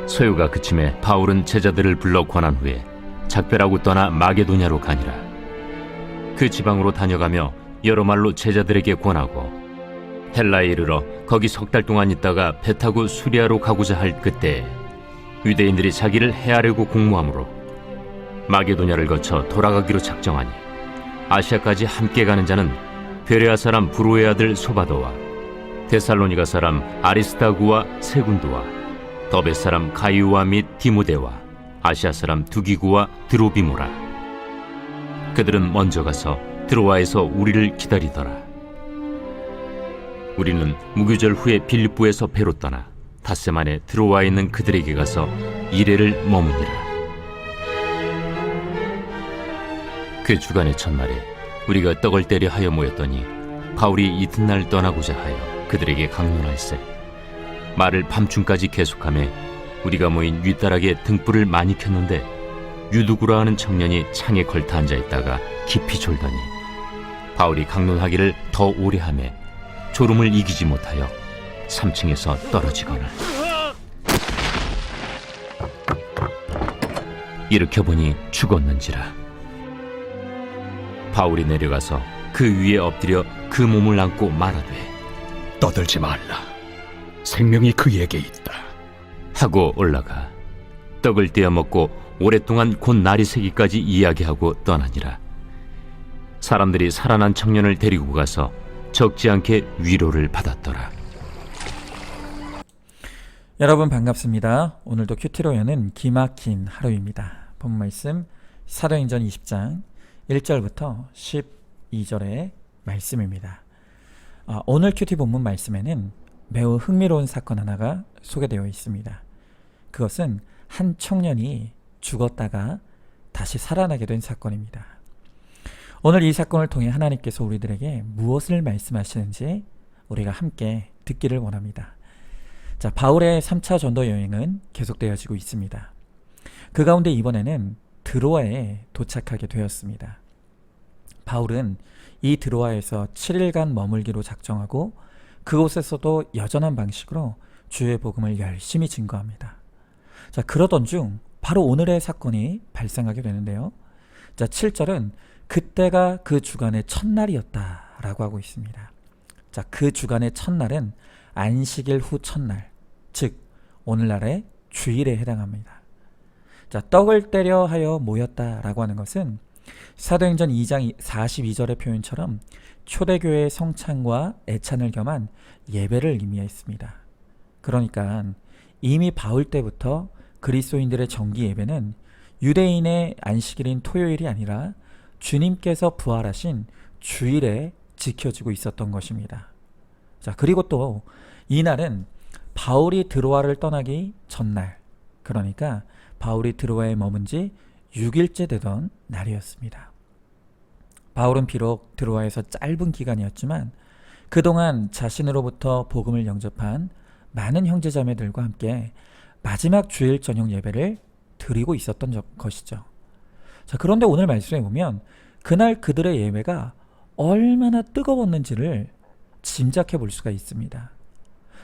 소요가 그침에 바울은 제자들을 불러 권한 후에 작별하고 떠나 마게도냐로 가니라. 그 지방으로 다녀가며 여러 말로 제자들에게 권하고 헬라에 이르러 거기 석 달 동안 있다가 배 타고 수리아로 가고자 할 그때 유대인들이 자기를 해하려고 공모하므로 마게도냐를 거쳐 돌아가기로 작정하니 아시아까지 함께 가는 자는 베레아 사람 브로의 아들 소바도와 데살로니가 사람 아리스다구와 세군도와 더베 사람 가이오와 및 디모데와 아시아 사람 두기구와 드로비모라. 그들은 먼저 가서 드로아에서 우리를 기다리더라. 우리는 무교절 후에 빌립보에서 배로 떠나 닷새 만에 드로아에 있는 그들에게 가서 이레를 머무니라. 그 주간의 첫날에 우리가 떡을 때려 하여 모였더니 바울이 이튿날 떠나고자 하여 그들에게 강론할세 말을 밤중까지 계속하며 우리가 모인 윗다락에 등불을 많이 켰는데 유두구라 하는 청년이 창에 걸터 앉아 있다가 깊이 졸더니 바울이 강론하기를 더 오래 하며 졸음을 이기지 못하여 3층에서 떨어지거늘 일으켜 보니 죽었는지라. 바울이 내려가서 그 위에 엎드려 그 몸을 안고 말하되 떠들지 말라. 생명이 그에게 있다. 하고 올라가 떡을 떼어 먹고 오랫동안 곧 날이 새기까지 이야기하고 떠나니라. 사람들이 살아난 청년을 데리고 가서 적지 않게 위로를 받았더라. 여러분 반갑습니다. 오늘도 큐티로 여는 기막힌 하루입니다. 본 말씀 사도행전 20장 1절부터 12절의 말씀입니다. 오늘 큐티 본문 말씀에는 매우 흥미로운 사건 하나가 소개되어 있습니다. 그것은 한 청년이 죽었다가 다시 살아나게 된 사건입니다. 오늘 이 사건을 통해 하나님께서 우리들에게 무엇을 말씀하시는지 우리가 함께 듣기를 원합니다. 자, 바울의 3차 전도 여행은 계속되어지고 있습니다. 그 가운데 이번에는 드로아에 도착하게 되었습니다. 바울은 이 드로아에서 7일간 머물기로 작정하고 그곳에서도 여전한 방식으로 주의 복음을 열심히 증거합니다. 자, 그러던 중 바로 오늘의 사건이 발생하게 되는데요. 자, 7절은 그때가 그 주간의 첫날이었다라고 하고 있습니다. 자, 그 주간의 첫날은 안식일 후 첫날, 즉 오늘날의 주일에 해당합니다. 자, 떡을 때려 하여 모였다라고 하는 것은 사도행전 2장 42절의 표현처럼 초대교회의 성찬과 애찬을 겸한 예배를 의미했습니다. 그러니까 이미 바울 때부터 그리스도인들의 정기 예배는 유대인의 안식일인 토요일이 아니라 주님께서 부활하신 주일에 지켜지고 있었던 것입니다. 자, 그리고 또 이날은 바울이 드로아를 떠나기 전날, 그러니까 바울이 드로아에 머문 지 6일째 되던 날이었습니다. 바울은 비록 드로아에서 짧은 기간이었지만 그동안 자신으로부터 복음을 영접한 많은 형제자매들과 함께 마지막 주일 저녁 예배를 드리고 있었던 것이죠. 자, 그런데 오늘 말씀에 보면 그날 그들의 예배가 얼마나 뜨거웠는지를 짐작해 볼 수가 있습니다.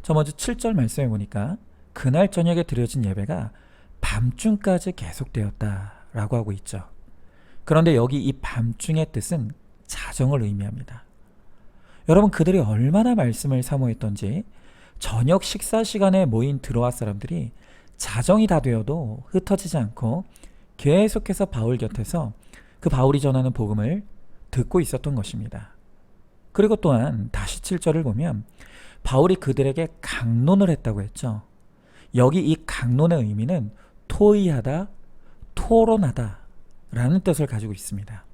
저 먼저 7절 말씀해 보니까 그날 저녁에 드려진 예배가 밤중까지 계속되었다라고 하고 있죠. 그런데 여기 이 밤중의 뜻은 자정을 의미합니다. 여러분, 그들이 얼마나 말씀을 사모했던지 저녁 식사 시간에 모인 드로아 사람들이 자정이 다 되어도 흩어지지 않고 계속해서 바울 곁에서 그 바울이 전하는 복음을 듣고 있었던 것입니다. 그리고 또한 다시 7절을 보면 바울이 그들에게 강론을 했다고 했죠. 여기 이 강론의 의미는 토의하다, 토론하다 라는 뜻을 가지고 있습니다.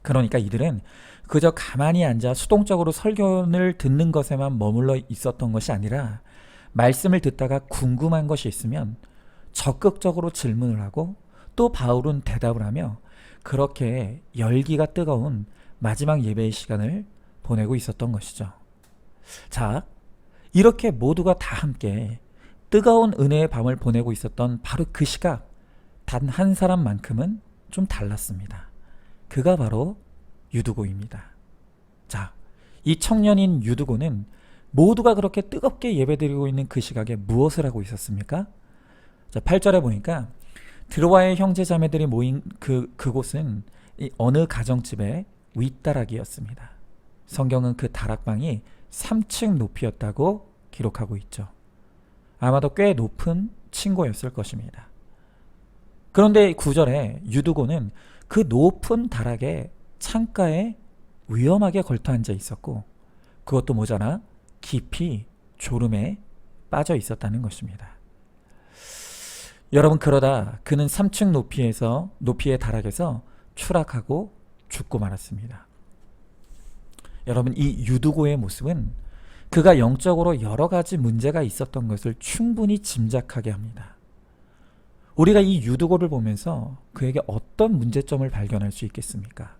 그러니까 이들은 그저 가만히 앉아 수동적으로 설교를 듣는 것에만 머물러 있었던 것이 아니라 말씀을 듣다가 궁금한 것이 있으면 적극적으로 질문을 하고 또 바울은 대답을 하며 그렇게 열기가 뜨거운 마지막 예배의 시간을 보내고 있었던 것이죠. 자, 이렇게 모두가 다 함께 뜨거운 은혜의 밤을 보내고 있었던 바로 그 시각, 단 한 사람만큼은 좀 달랐습니다. 그가 바로 유두고입니다. 자, 이 청년인 유두고는 모두가 그렇게 뜨겁게 예배드리고 있는 그 시각에 무엇을 하고 있었습니까? 자, 8절에 보니까 드로아의 형제 자매들이 모인 그곳은 이 어느 가정집의 윗다락이었습니다. 성경은 그 다락방이 3층 높이였다고 기록하고 있죠. 아마도 꽤 높은 층고였을 것입니다. 그런데 9절에 유두고는 그 높은 다락의 창가에 위험하게 걸터 앉아 있었고, 그것도 모자라 깊이 졸음에 빠져 있었다는 것입니다. 여러분, 그러다 그는 3층 높이의 다락에서 추락하고 죽고 말았습니다. 여러분, 이 유두고의 모습은 그가 영적으로 여러 가지 문제가 있었던 것을 충분히 짐작하게 합니다. 우리가 이 유두고를 보면서 그에게 어떤 문제점을 발견할 수 있겠습니까?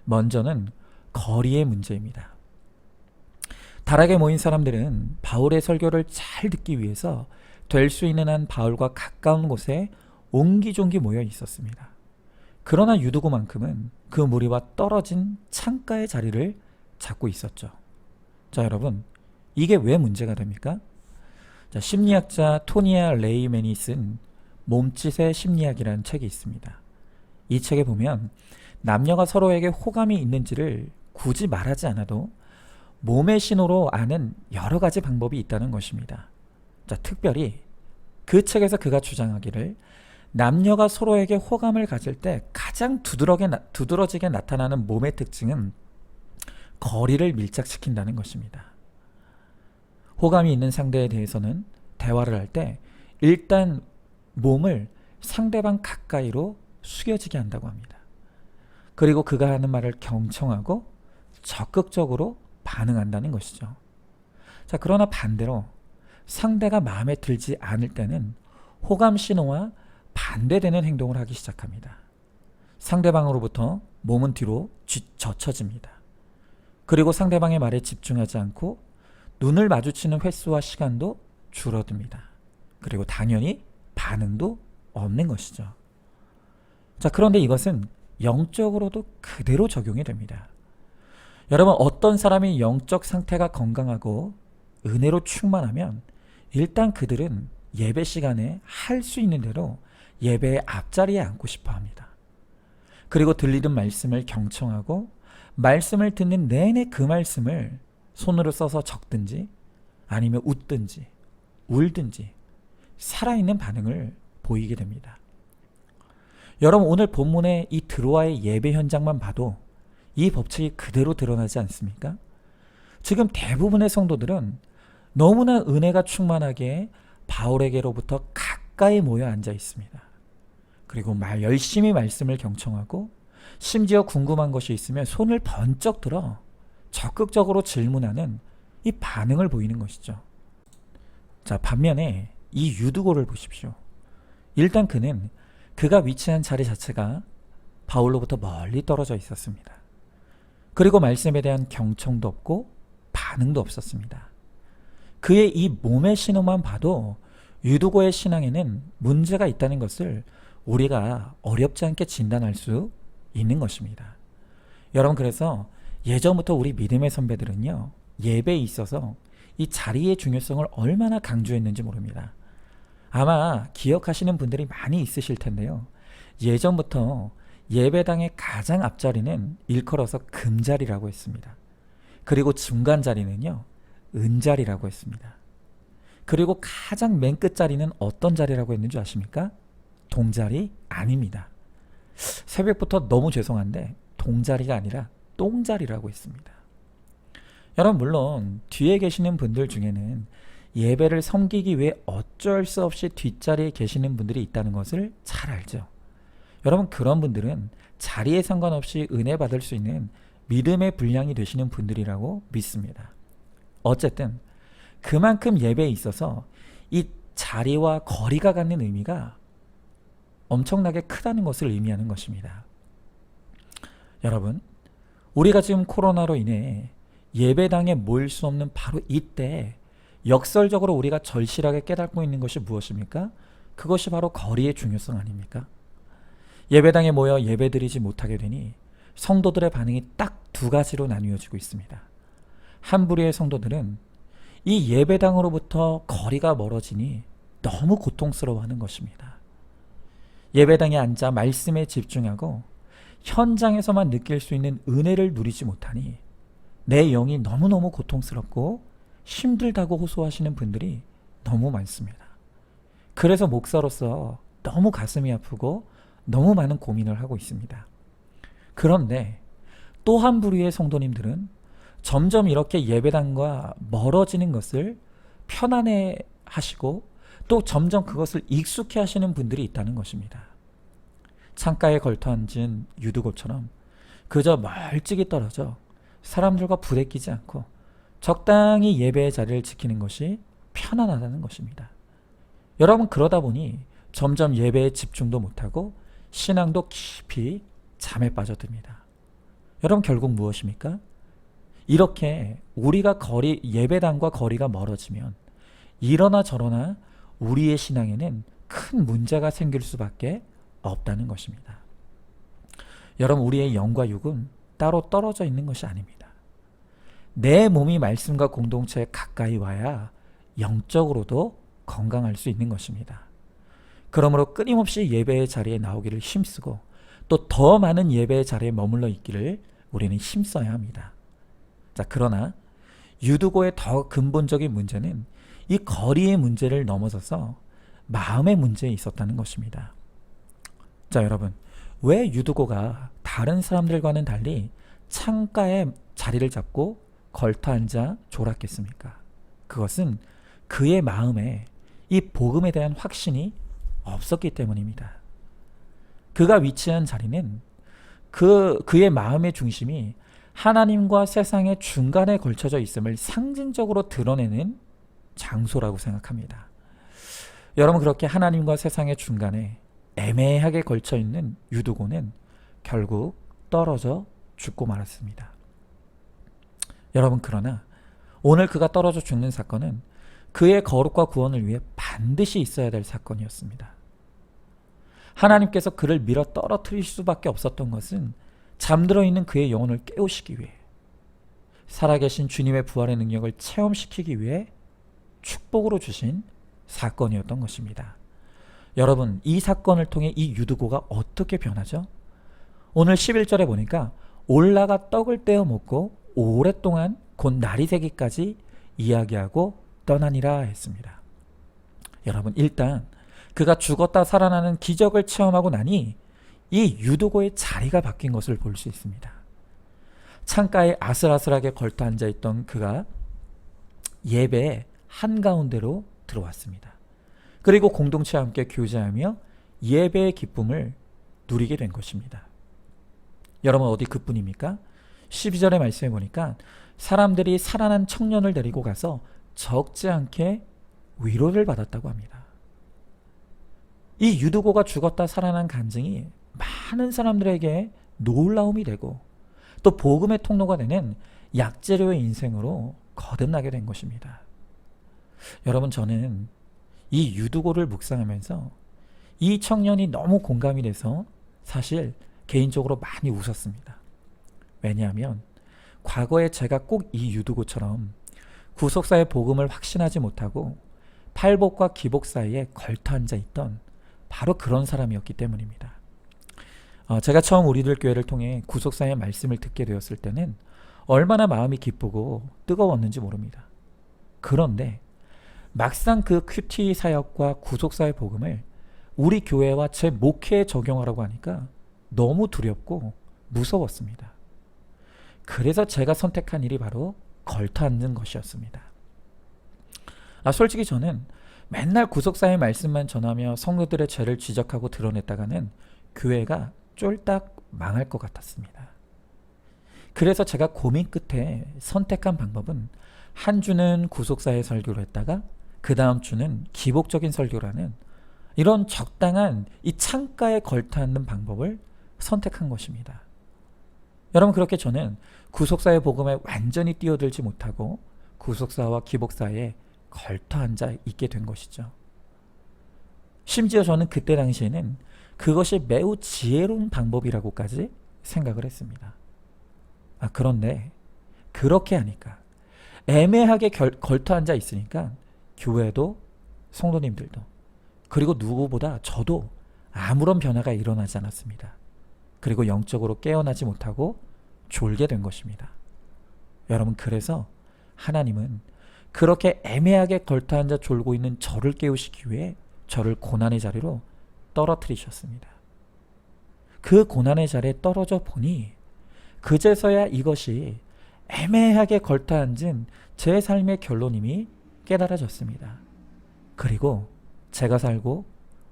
먼저는 거리의 문제입니다. 다락에 모인 사람들은 바울의 설교를 잘 듣기 위해서 될 수 있는 한 바울과 가까운 곳에 옹기종기 모여 있었습니다. 그러나 유두고만큼은 그 무리와 떨어진 창가의 자리를 잡고 있었죠. 자, 여러분, 이게 왜 문제가 됩니까? 자, 심리학자 토니아 레이맨이 쓴 몸짓의 심리학이라는 책이 있습니다. 이 책에 보면 남녀가 서로에게 호감이 있는지를 굳이 말하지 않아도 몸의 신호로 아는 여러 가지 방법이 있다는 것입니다. 자, 특별히 그 책에서 그가 주장하기를 남녀가 서로에게 호감을 가질 때 가장 두드러지게 나타나는 몸의 특징은 거리를 밀착시킨다는 것입니다. 호감이 있는 상대에 대해서는 대화를 할 때 일단 몸을 상대방 가까이로 숙여지게 한다고 합니다. 그리고 그가 하는 말을 경청하고 적극적으로 반응한다는 것이죠. 자, 그러나 반대로 상대가 마음에 들지 않을 때는 호감 신호와 반대되는 행동을 하기 시작합니다. 상대방으로부터 몸은 뒤로 젖혀집니다. 그리고 상대방의 말에 집중하지 않고 눈을 마주치는 횟수와 시간도 줄어듭니다. 그리고 당연히 반응도 없는 것이죠. 자, 그런데 이것은 영적으로도 그대로 적용이 됩니다. 여러분, 어떤 사람이 영적 상태가 건강하고 은혜로 충만하면 일단 그들은 예배 시간에 할 수 있는 대로 예배의 앞자리에 앉고 싶어 합니다. 그리고 들리는 말씀을 경청하고 말씀을 듣는 내내 그 말씀을 손으로 써서 적든지 아니면 웃든지 울든지 살아있는 반응을 보이게 됩니다. 여러분, 오늘 본문의 이 드로아의 예배 현장만 봐도 이 법칙이 그대로 드러나지 않습니까? 지금 대부분의 성도들은 너무나 은혜가 충만하게 바울에게로부터 가까이 모여 앉아 있습니다. 그리고 열심히 말씀을 경청하고 심지어 궁금한 것이 있으면 손을 번쩍 들어 적극적으로 질문하는 이 반응을 보이는 것이죠. 자, 반면에 이 유두고를 보십시오. 일단 그가 위치한 자리 자체가 바울로부터 멀리 떨어져 있었습니다. 그리고 말씀에 대한 경청도 없고 반응도 없었습니다. 그의 이 몸의 신호만 봐도 유두고의 신앙에는 문제가 있다는 것을 우리가 어렵지 않게 진단할 수 있는 것입니다. 여러분, 그래서 예전부터 우리 믿음의 선배들은요, 예배에 있어서 이 자리의 중요성을 얼마나 강조했는지 모릅니다. 아마 기억하시는 분들이 많이 있으실 텐데요. 예전부터 예배당의 가장 앞자리는 일컬어서 금자리라고 했습니다. 그리고 중간 자리는요, 은자리라고 했습니다. 그리고 가장 맨 끝자리는 어떤 자리라고 했는지 아십니까? 동자리 아닙니다. 새벽부터 너무 죄송한데 동자리가 아니라 똥자리라고 했습니다. 여러분, 물론 뒤에 계시는 분들 중에는 예배를 섬기기 위해 어쩔 수 없이 뒷자리에 계시는 분들이 있다는 것을 잘 알죠. 여러분, 그런 분들은 자리에 상관없이 은혜 받을 수 있는 믿음의 분량이 되시는 분들이라고 믿습니다. 어쨌든 그만큼 예배에 있어서 이 자리와 거리가 갖는 의미가 엄청나게 크다는 것을 의미하는 것입니다. 여러분, 우리가 지금 코로나로 인해 예배당에 모일 수 없는 바로 이때 역설적으로 우리가 절실하게 깨닫고 있는 것이 무엇입니까? 그것이 바로 거리의 중요성 아닙니까? 예배당에 모여 예배드리지 못하게 되니 성도들의 반응이 딱 두 가지로 나뉘어지고 있습니다. 한 부류의 성도들은 이 예배당으로부터 거리가 멀어지니 너무 고통스러워하는 것입니다. 예배당에 앉아 말씀에 집중하고 현장에서만 느낄 수 있는 은혜를 누리지 못하니 내 영이 너무너무 고통스럽고 힘들다고 호소하시는 분들이 너무 많습니다. 그래서 목사로서 너무 가슴이 아프고 너무 많은 고민을 하고 있습니다. 그런데 또 한 부류의 성도님들은 점점 이렇게 예배당과 멀어지는 것을 편안해 하시고 또 점점 그것을 익숙해 하시는 분들이 있다는 것입니다. 창가에 걸터 앉은 유두고처럼 그저 멀찍이 떨어져 사람들과 부대끼지 않고 적당히 예배의 자리를 지키는 것이 편안하다는 것입니다. 여러분, 그러다 보니 점점 예배에 집중도 못하고 신앙도 깊이 잠에 빠져듭니다. 여러분, 결국 무엇입니까? 이렇게 우리가 예배당과 거리가 멀어지면 이러나 저러나 우리의 신앙에는 큰 문제가 생길 수밖에 없다는 것입니다. 여러분, 우리의 영과 육은 따로 떨어져 있는 것이 아닙니다. 내 몸이 말씀과 공동체에 가까이 와야 영적으로도 건강할 수 있는 것입니다. 그러므로 끊임없이 예배의 자리에 나오기를 힘쓰고 또 더 많은 예배의 자리에 머물러 있기를 우리는 힘써야 합니다. 자, 그러나 유두고의 더 근본적인 문제는 이 거리의 문제를 넘어서서 마음의 문제에 있었다는 것입니다. 자, 여러분, 왜 유두고가 다른 사람들과는 달리 창가에 자리를 잡고 걸터 앉아 졸았겠습니까? 그것은 그의 마음에 이 복음에 대한 확신이 없었기 때문입니다. 그가 위치한 자리는 그의 마음의 중심이 하나님과 세상의 중간에 걸쳐져 있음을 상징적으로 드러내는 장소라고 생각합니다. 여러분, 그렇게 하나님과 세상의 중간에 애매하게 걸쳐 있는 유두고는 결국 떨어져 죽고 말았습니다. 여러분, 그러나 오늘 그가 떨어져 죽는 사건은 그의 거룩과 구원을 위해 반드시 있어야 될 사건이었습니다. 하나님께서 그를 밀어 떨어뜨릴 수밖에 없었던 것은 잠들어 있는 그의 영혼을 깨우시기 위해, 살아계신 주님의 부활의 능력을 체험시키기 위해 축복으로 주신 사건이었던 것입니다. 여러분, 이 사건을 통해 이 유두고가 어떻게 변하죠? 오늘 11절에 보니까 올라가 떡을 떼어 먹고 오랫동안 곧 날이 새기까지 이야기하고 떠나니라 했습니다. 여러분, 일단 그가 죽었다 살아나는 기적을 체험하고 나니 이 유두고의 자리가 바뀐 것을 볼 수 있습니다. 창가에 아슬아슬하게 걸터 앉아있던 그가 예배의 한가운데로 들어왔습니다. 그리고 공동체와 함께 교제하며 예배의 기쁨을 누리게 된 것입니다. 여러분, 어디 그뿐입니까? 12절의 말씀에 보니까 사람들이 살아난 청년을 데리고 가서 적지 않게 위로를 받았다고 합니다. 이 유두고가 죽었다 살아난 간증이 많은 사람들에게 놀라움이 되고 또 복음의 통로가 되는 약재료의 인생으로 거듭나게 된 것입니다. 여러분, 저는 이 유두고를 묵상하면서 이 청년이 너무 공감이 돼서 사실 개인적으로 많이 웃었습니다. 왜냐하면 과거에 제가 꼭 이 유두고처럼 구속사의 복음을 확신하지 못하고 팔복과 기복 사이에 걸터 앉아 있던 바로 그런 사람이었기 때문입니다. 제가 처음 우리들 교회를 통해 구속사의 말씀을 듣게 되었을 때는 얼마나 마음이 기쁘고 뜨거웠는지 모릅니다. 그런데 막상 그 큐티 사역과 구속사의 복음을 우리 교회와 제 목회에 적용하라고 하니까 너무 두렵고 무서웠습니다. 그래서 제가 선택한 일이 바로 걸터 앉는 것이었습니다. 솔직히 저는 맨날 구속사의 말씀만 전하며 성도들의 죄를 지적하고 드러냈다가는 교회가 쫄딱 망할 것 같았습니다. 그래서 제가 고민 끝에 선택한 방법은 한 주는 구속사의 설교를 했다가 그 다음 주는 기복적인 설교라는 이런 적당한 이 창가에 걸터 앉는 방법을 선택한 것입니다. 여러분, 그렇게 저는 구속사의 복음에 완전히 뛰어들지 못하고 구속사와 기복사에 걸터 앉아 있게 된 것이죠. 심지어 저는 그때 당시에는 그것이 매우 지혜로운 방법이라고까지 생각을 했습니다. 그런데 그렇게 하니까 애매하게 걸터 앉아 있으니까 교회도 성도님들도, 그리고 누구보다 저도 아무런 변화가 일어나지 않았습니다. 그리고 영적으로 깨어나지 못하고 졸게 된 것입니다. 여러분, 그래서 하나님은 그렇게 애매하게 걸터앉아 졸고 있는 저를 깨우시기 위해 저를 고난의 자리로 떨어뜨리셨습니다. 그 고난의 자리에 떨어져 보니 그제서야 이것이 애매하게 걸터앉은 제 삶의 결론임이 깨달아졌습니다. 그리고 제가 살고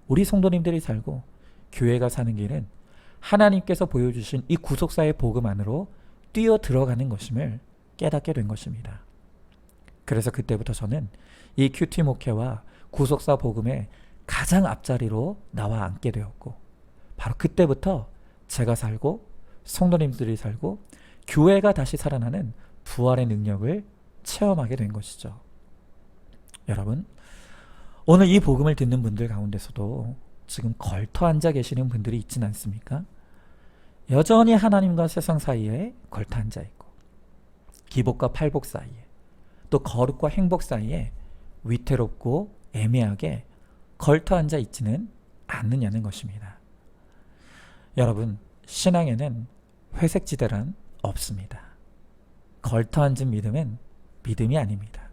우리 성도님들이 살고 교회가 사는 길은 하나님께서 보여주신 이 구속사의 복음 안으로 뛰어 들어가는 것임을 깨닫게 된 것입니다. 그래서 그때부터 저는 이 큐티 목회와 구속사 복음의 가장 앞자리로 나와 앉게 되었고, 바로 그때부터 제가 살고 성도님들이 살고 교회가 다시 살아나는 부활의 능력을 체험하게 된 것이죠. 여러분, 오늘 이 복음을 듣는 분들 가운데서도 지금 걸터 앉아 계시는 분들이 있진 않습니까? 여전히 하나님과 세상 사이에 걸터 앉아 있고, 기복과 팔복 사이에, 또 거룩과 행복 사이에 위태롭고 애매하게 걸터 앉아 있지는 않느냐는 것입니다. 여러분, 신앙에는 회색지대란 없습니다. 걸터 앉은 믿음은 믿음이 아닙니다.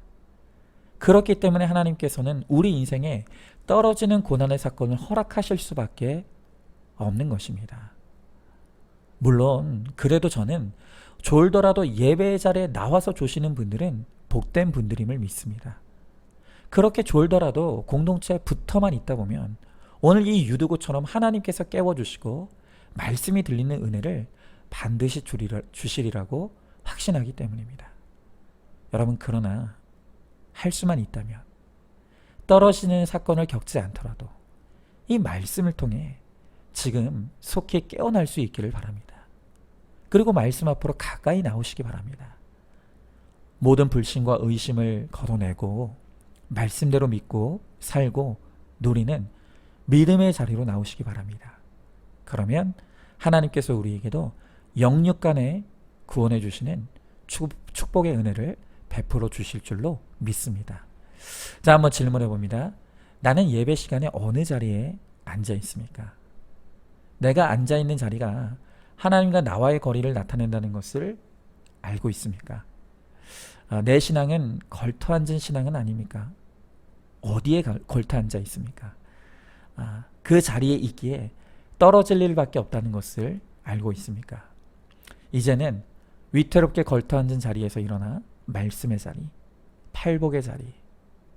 그렇기 때문에 하나님께서는 우리 인생에 떨어지는 고난의 사건을 허락하실 수밖에 없는 것입니다. 물론 그래도 저는 졸더라도 예배의 자리에 나와서 조시는 분들은 복된 분들임을 믿습니다. 그렇게 졸더라도 공동체에 붙어만 있다 보면 오늘 이 유두고처럼 하나님께서 깨워주시고 말씀이 들리는 은혜를 반드시 주시리라고 확신하기 때문입니다. 여러분, 그러나 할 수만 있다면 떨어지는 사건을 겪지 않더라도 이 말씀을 통해 지금 속히 깨어날 수 있기를 바랍니다. 그리고 말씀 앞으로 가까이 나오시기 바랍니다. 모든 불신과 의심을 걷어내고 말씀대로 믿고 살고 누리는 믿음의 자리로 나오시기 바랍니다. 그러면 하나님께서 우리에게도 영육간에 구원해 주시는 축복의 은혜를 베풀어 주실 줄로 믿습니다. 자, 한번 질문해 봅니다. 나는 예배 시간에 어느 자리에 앉아 있습니까? 내가 앉아 있는 자리가 하나님과 나와의 거리를 나타낸다는 것을 알고 있습니까? 내 신앙은 걸터 앉은 신앙은 아닙니까? 어디에 걸터 앉아 있습니까? 그 자리에 있기에 떨어질 일밖에 없다는 것을 알고 있습니까? 이제는 위태롭게 걸터 앉은 자리에서 일어나 말씀의 자리, 팔복의 자리,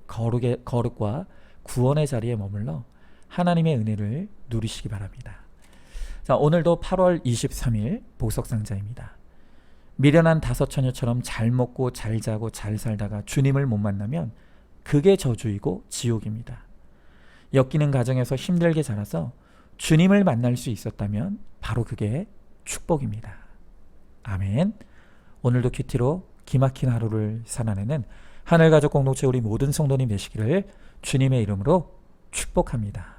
거룩과 구원의 자리에 머물러 하나님의 은혜를 누리시기 바랍니다. 자, 오늘도 8월 23일 보석상자입니다. 미련한 다섯 처녀처럼 잘 먹고 잘 자고 잘 살다가 주님을 못 만나면 그게 저주이고 지옥입니다. 엮이는 가정에서 힘들게 자라서 주님을 만날 수 있었다면 바로 그게 축복입니다. 아멘. 오늘도 큐티로 기막힌 하루를 살아내는 하늘가족 공동체 우리 모든 성도님 되시기를 주님의 이름으로 축복합니다.